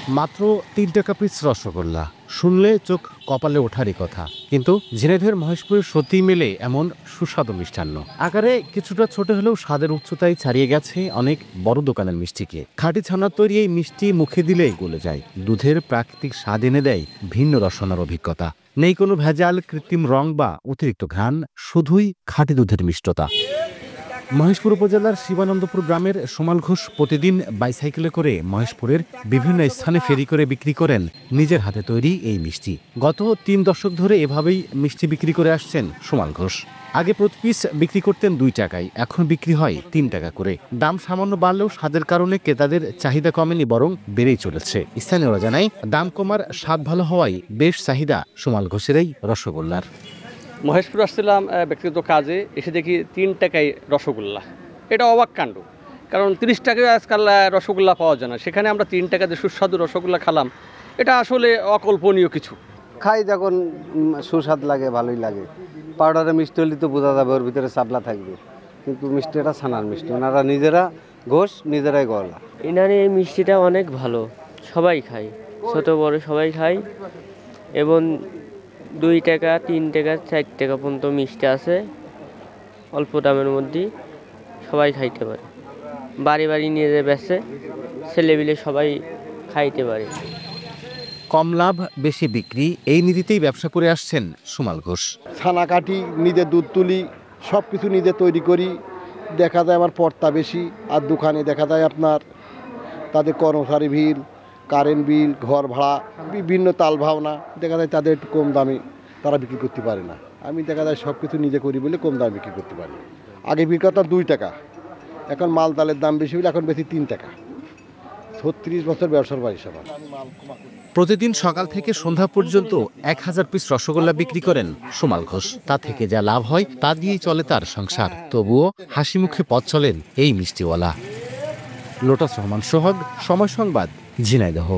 মাত্র ৩ টাকা পিস রসগোল্লা, শুনলে চোখ কপালে ওঠারই কথা। কিন্তু ঝিনাইদহের মহেশপুরে সত্যিই মেলে এমন সুস্বাদু মিষ্টান্ন। আকারে কিছুটা ছোট হলেও স্বাদের উচ্চতায় ছাড়িয়ে গেছে অনেক বড় দোকানের মিষ্টিকে। খাঁটি ছানার তৈরি এই মিষ্টি মুখে দিলেই গলে যায়, দুধের প্রাকৃতিক স্বাদ এনে দেয় ভিন্ন রসনার অভিজ্ঞতা। নেই কোনো ভেজাল, কৃত্রিম রং বা অতিরিক্ত ঘ্রাণ, শুধুই খাঁটি দুধের মিষ্টতা। মহেশপুর উপজেলার শিবানন্দপুর গ্রামের সোমাল ঘোষ প্রতিদিন বাইসাইকেলে করে মহেশপুরের বিভিন্ন স্থানে ফেরি করে বিক্রি করেন নিজের হাতে তৈরি এই মিষ্টি। গত ৩ দশক ধরে এভাবেই মিষ্টি বিক্রি করে আসছেন সোমাল ঘোষ। আগে প্রতি পিস বিক্রি করতেন ২ টাকায়, এখন বিক্রি হয় ৩ টাকা করে। দাম সামান্য বাড়লেও স্বাদের কারণে ক্রেতাদের চাহিদা কমেনি, বরং বেড়েই চলেছে। স্থানীয়রা জানায়, দাম কমার স্বাদ ভালো হওয়ায় বেশ চাহিদা সোমাল ঘোষের এই রসগোল্লার। মহেশপুর আসছিলাম ব্যক্তিগত কাজে, এসে দেখি ৩ টাকায় রসগোল্লা। এটা অবাক কাণ্ড, কারণ ৩০ টাকায় আজকাল রসগোল্লা পাওয়া যায় না। সেখানে আমরা 3 টাকাতে সুস্বাদু রসগোল্লা খেলাম, এটা আসলে অকল্পনীয় কিছু। খাই যখন সুস্বাদ লাগে, ভালোই লাগে। পাউডারে মিষ্টি হলে তো বোঝা যাবে ওর ভিতরে চাবলা থাকবে, কিন্তু মিষ্টিটা ছানার মিষ্টি। ওনারা নিজেরা ঘোষ, নিজেরাই গলা। এনার এই মিষ্টিটা অনেক ভালো, সবাই খায়, ছোট বড় সবাই খায়। এবং 2 টাকা, 3 টাকা, 4 টাকা পর্যন্ত মিষ্টি আছে, অল্প দামের মধ্যে সবাই খাইতে পারে। বাড়ি বাড়ি নিয়ে যে বেচে, ছেলেপিলে সবাই খাইতে পারে। কম লাভ বেশি বিক্রি, এই নীতিতেই ব্যবসা করে আসছেন সোমাল ঘোষ। ছানা কাটি, নিজের দুধ তুলি, সব কিছু নিজে তৈরি করি। দেখা যায় আমার পর্তা বেশি, আর দোকানে দেখা যায় আপনার তাদের কর্মচারী বিল, কারেন্ট বিল, ঘর ভাড়া, বিভিন্ন তাল ভাওনা, দেখা যায় তাদের একটু কম দামে তারা বিক্রি করতে পারে না। আমি দেখা যায় সব কিছু নিজে করি বলে কম দামে বিক্রি করতে পারি। আগে বিক্রি করতাম 2 টাকা, এখন মাল তালের দাম বেশি বলে এখন বেশি 3 টাকা। 36 বছর ব্যবসার বাড়ি সবার। প্রতিদিন সকাল থেকে সন্ধ্যা পর্যন্ত 1000 পিস রসগোল্লা বিক্রি করেন সোমাল ঘোষ। তা থেকে যা লাভ হয় তা দিয়েই চলে তার সংসার। তবুও হাসি মুখে পথ চলেন এই মিষ্টিওয়ালা। লোটাস রহমান সোহাগ, সময় সংবাদ, ঝিনাইদহ।